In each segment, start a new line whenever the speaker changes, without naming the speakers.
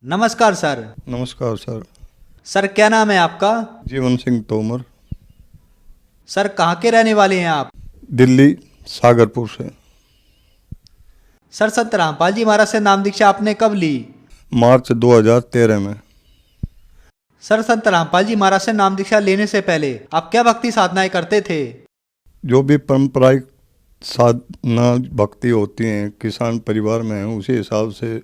नमस्कार सर।
नमस्कार sir.
Sir क्या नाम है आपका?
जीवन सिंह तोमर।
सर कहाँ के रहने वाले हैं आप?
दिल्ली सागरपुर से।
सर संत रामपाल जी महाराज से नाम दीक्षा आपने कब ली?
मार्च 2013 में।
सर संत रामपाल जी महाराज से नाम दीक्षा लेने से पहले आप क्या भक्ति साधनाएं करते थे?
जो भी पारंपरिक साधना भक्ति होती हैं, किसान परिवार में हैं, उसी हिसाब से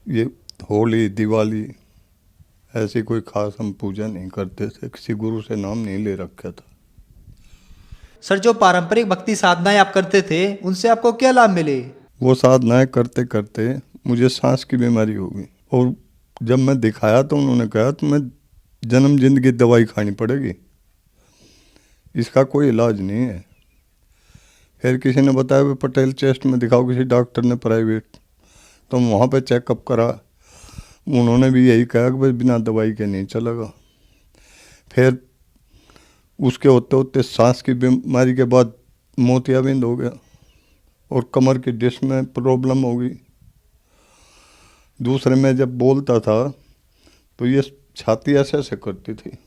ये होली दिवाली ऐसी कोई खास हम पूजा नहीं करते थे। किसी गुरु से नाम नहीं ले रखा था।
सर जो पारंपरिक भक्ति साधनाएं आप करते थे उनसे आपको क्या लाभ मिले?
वो साधनाएं करते करते मुझे सांस की बीमारी हो गई और जब मैं दिखाया तो उन्होंने कहा तुम्हें जन्म जिंदगी दवाई खानी पड़ेगी, इसका कोई इलाज नहीं है। फिर किसी ने बताया भी पटेल चेस्ट में दिखाओ, किसी डॉक्टर ने प्राइवेट, तो वहाँ पे चेकअप करा। उन्होंने भी यही कहा कि भाई बिना दवाई के नहीं चलेगा। फिर उसके होते होते सांस की बीमारी के बाद मोतियाबिंद हो गया और कमर की डिस्क में प्रॉब्लम हो गई। दूसरे में जब बोलता था तो ये छाती ऐसे ऐसे करती थी,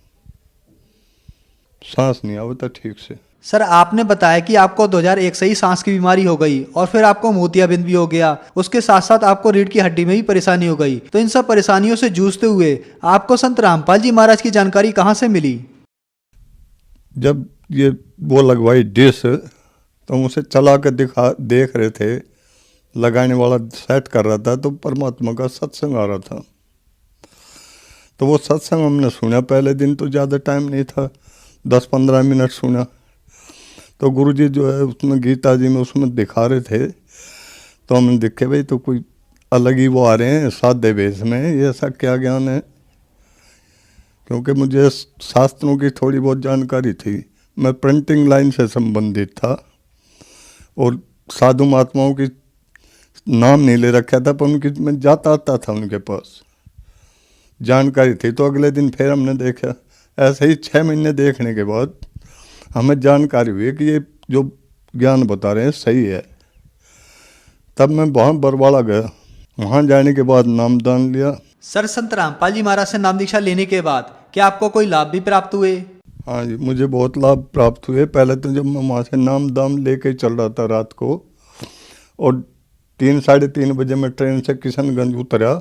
सांस नहीं आवता ठीक से।
सर आपने बताया कि आपको 2001 से ही सांस की बीमारी हो गई और फिर आपको मोतियाबिंद भी हो गया, उसके साथ साथ आपको रीढ़ की हड्डी में भी परेशानी हो गई। तो इन सब परेशानियों से जूझते हुए आपको संत रामपाल जी महाराज की जानकारी कहाँ से मिली?
जब ये वो लगवाई डिश तो उसे चला कर देख रहे थे, लगाने वाला सेट कर रहा था, तो परमात्मा का सत्संग आ रहा था। तो वो सत्संग हमने सुना। पहले दिन तो ज़्यादा टाइम नहीं था, 10-15 मिनट सुना। तो गुरुजी जो है उसमें गीता जी में उसमें दिखा रहे थे, तो हमने देखे भाई तो कोई अलग ही वो आ रहे हैं सादे वेश में, ये ऐसा क्या ज्ञान है। क्योंकि मुझे शास्त्रों की थोड़ी बहुत जानकारी थी, मैं प्रिंटिंग लाइन से संबंधित था और साधु महात्माओं की नाम नहीं ले रखा था, पर उनकी मैं जाता आता था, उनके पास जानकारी थी। तो अगले दिन फिर हमने देखा। ऐसे ही 6 महीने देखने के बाद हमें जानकारी हुई कि ये जो ज्ञान बता रहे हैं सही है। तब मैं वहाँ बरवाड़ा गया, वहाँ जाने के बाद नामदान लिया।
सर संत रामपाल जी महाराज से नाम दीक्षा लेने के बाद क्या आपको कोई लाभ भी प्राप्त हुए?
हाँ जी, मुझे बहुत लाभ प्राप्त हुए। पहले तो जब मैं वहाँ से नाम दाम लेके चल रहा था रात को और 3-3:30 बजे मैं ट्रेन से किशनगंज उतरा,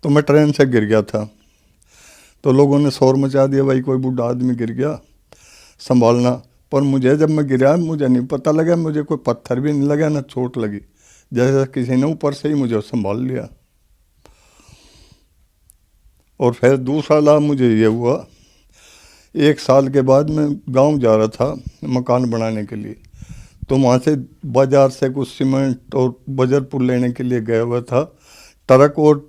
तो मैं ट्रेन से गिर गया था। तो लोगों ने शोर मचा दिया, भाई कोई बूढ़ा आदमी गिर गया, संभालना। पर मुझे जब मैं गिरा मुझे नहीं पता लगा, मुझे कोई पत्थर भी नहीं लगा, ना चोट लगी, जैसे किसी ने ऊपर से ही मुझे संभाल लिया। और फिर दूसरा लाभ मुझे ये हुआ, 1 साल के बाद मैं गांव जा रहा था मकान बनाने के लिए। तो वहाँ से बाजार से कुछ सीमेंट और बजरपुर लेने के लिए गया हुआ था। ट्रक और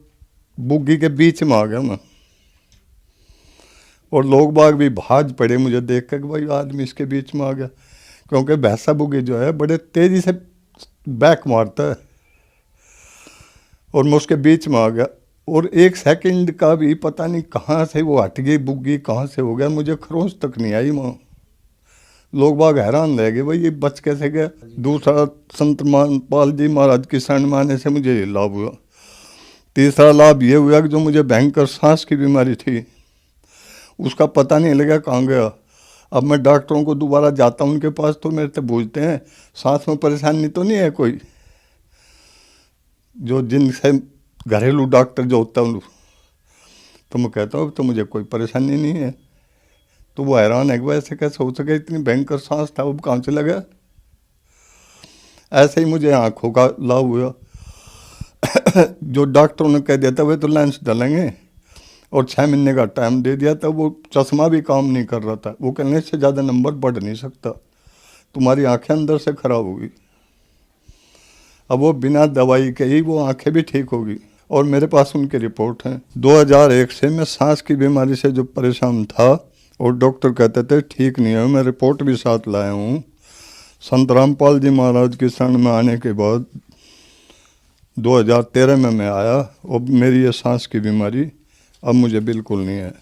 बुग्गी के बीच में आ गया मैं, और लोग बाग भी भाज पड़े मुझे देख कर कि भाई आदमी इसके बीच में आ गया। क्योंकि भैंसा बुग्गी जो है बड़े तेज़ी से बैक मारता है, और मैं उसके बीच में आ गया। और 1 सेकंड का भी पता नहीं कहाँ से वो हट गई बुग्गी, कहाँ से हो गया, मुझे खरोंच तक नहीं आई वहाँ। लोग बाग हैरान रह गए, भाई ये बच कैसे गया। दूसरा संत रामपाल जी महाराज की शरण में आने से मुझे ये लाभ हुआ। तीसरा लाभ ये हुआ कि जो मुझे भयंकर सांस की बीमारी थी उसका पता नहीं लगा कहाँ गया। अब मैं डॉक्टरों को दोबारा जाता हूँ उनके पास, तो मेरे से पूछते हैं सांस में परेशानी तो नहीं है कोई, जो जिनसे घरेलू डॉक्टर जो होता है। तो मैं कहता हूँ तो मुझे कोई परेशानी नहीं है। तो वो हैरान है कि ऐसे कैसे हो सके, इतनी भयंकर सांस था वो कहाँ से लगा। ऐसे ही मुझे आँखों का लाभ हुआ। जो डॉक्टरों ने कह दिया था वे तो लेंस डालेंगे, और 6 महीने का टाइम दे दिया था, वो चश्मा भी काम नहीं कर रहा था। वो कहने से ज़्यादा नंबर बढ़ नहीं सकता, तुम्हारी आंखें अंदर से खराब होगी। अब वो बिना दवाई के ही वो आंखें भी ठीक होगी, और मेरे पास उनकी रिपोर्ट हैं। 2001 से मैं सांस की बीमारी से जो परेशान था और डॉक्टर कहते थे ठीक नहीं है, मैं रिपोर्ट भी साथ लाया हूँ। संत रामपाल जी महाराज की शरण में आने के बाद 2013 में मैं आया, और मेरी ये सांस की बीमारी अब मुझे बिल्कुल नहीं है।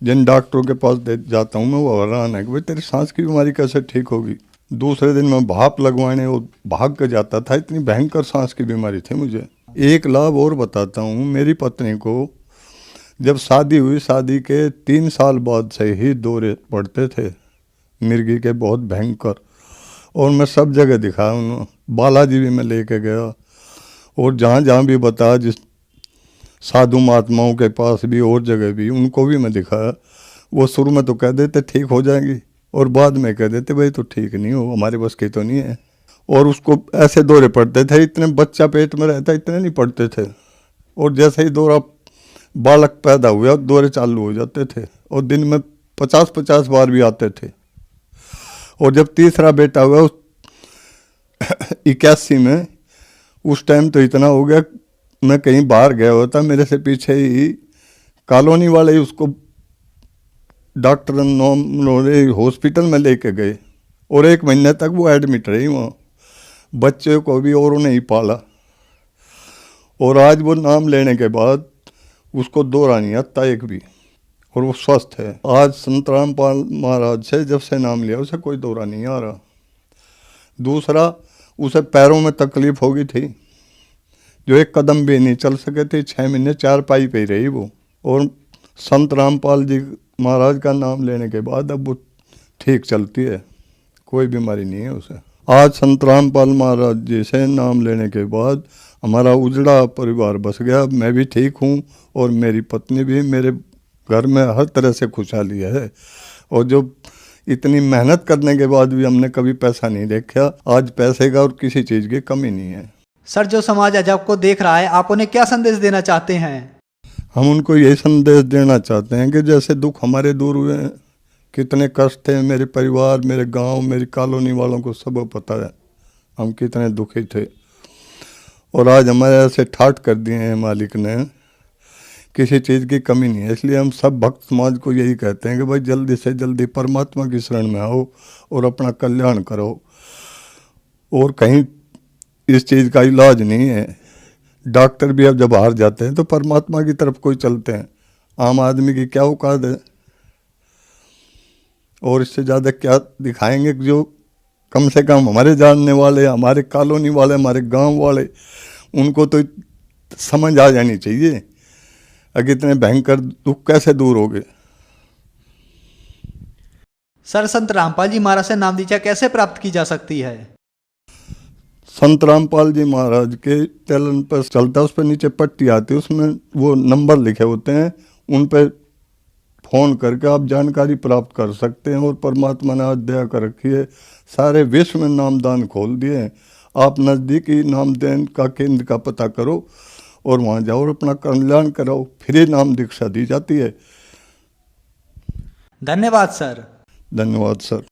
जिन डॉक्टरों के पास जाता हूँ मैं वो हैरान है कि भाई तेरी सांस की बीमारी कैसे ठीक होगी। दूसरे दिन मैं भाप लगवाने और भाग कर जाता था, इतनी भयंकर सांस की बीमारी थी मुझे। एक लाभ और बताता हूँ, मेरी पत्नी को जब शादी हुई, शादी के 3 साल बाद से ही दौरे पड़ते थे मिर्गी के, बहुत भयंकर। और मैं सब जगह दिखाया उन्होंने, बालाजी भी मैं लेके गया और जहाँ जहाँ भी बताया, जिस साधु महात्माओं के पास भी और जगह भी, उनको भी मैं दिखाया। वो शुरू में तो कह देते ठीक हो जाएंगी और बाद में कह देते भाई तो ठीक नहीं हो, हमारे बस की तो नहीं है। और उसको ऐसे दौरे पड़ते थे, इतने बच्चा पेट में रहता इतने नहीं पड़ते थे। और जैसे ही दौरा बालक पैदा हुआ दौरे चालू हो जाते थे और दिन में 50-50 बार भी आते थे। और जब तीसरा बेटा हुआ 81 में, उस टाइम तो इतना हो गया, मैं कहीं बाहर गया होता, मेरे से पीछे ही कॉलोनी वाले ही उसको डॉक्टर हॉस्पिटल में लेके गए और 1 महीने तक वो एडमिट रही वहाँ। बच्चे को भी और नहीं पाला। और आज वो नाम लेने के बाद उसको दौरा नहीं आता एक भी, और वो स्वस्थ है। आज संत रामपाल महाराज से जब से नाम लिया उसे कोई दौरा नहीं आ रहा। दूसरा, उसे पैरों में तकलीफ हो गई थी, जो 1 कदम भी नहीं चल सके थे, 6 महीने 4 पाई पे ही रही वो। और संत रामपाल जी महाराज का नाम लेने के बाद अब वो ठीक चलती है, कोई बीमारी नहीं है उसे। आज संत रामपाल महाराज जी से नाम लेने के बाद हमारा उजड़ा परिवार बस गया। मैं भी ठीक हूँ और मेरी पत्नी भी, मेरे घर में हर तरह से खुशहाली है। और जो इतनी मेहनत करने के बाद भी हमने कभी पैसा नहीं देखा, आज पैसे का और किसी चीज़ की कमी नहीं है।
सर, जो समाज आज आपको देख रहा है, आप उन्हें क्या संदेश देना चाहते हैं?
हम उनको यही संदेश देना चाहते हैं कि जैसे दुख हमारे दूर हुए हैं, कितने कष्ट थे मेरे परिवार, मेरे गांव, मेरी कॉलोनी वालों को सब पता है हम कितने दुखी थे। और आज हमारे ऐसे ठाट कर दिए हैं मालिक ने, किसी चीज़ की कमी नहीं है। इसलिए हम सब भक्त समाज को यही कहते हैं कि भाई जल्दी से जल्दी परमात्मा की शरण में आओ और अपना कल्याण करो। और कहीं इस चीज़ का इलाज नहीं है। डॉक्टर भी अब जब हार जाते हैं तो परमात्मा की तरफ कोई चलते हैं। आम आदमी की क्या औकात है, और इससे ज़्यादा क्या दिखाएंगे। जो कम से कम हमारे जानने वाले, हमारे कॉलोनी वाले, हमारे गांव वाले, उनको तो समझ आ जानी चाहिए कि इतने भयंकर दुख कैसे दूर हो गए।
सर, संत रामपाल जी महाराज से नाम दीक्षा कैसे प्राप्त की जा सकती है?
संत रामपाल जी महाराज के चैनल पर चलता है, उस पर नीचे पट्टी आती है, उसमें वो नंबर लिखे होते हैं, उन पर फ़ोन करके आप जानकारी प्राप्त कर सकते हैं। और परमात्मा ने आज दया कर रखी है, सारे विश्व में नामदान खोल दिए हैं। आप नज़दीकी नामदान का केंद्र का पता करो और वहाँ जाओ और अपना कल्याण कराओ। फ्री नाम दीक्षा दी जाती है।
धन्यवाद सर।
धन्यवाद सर।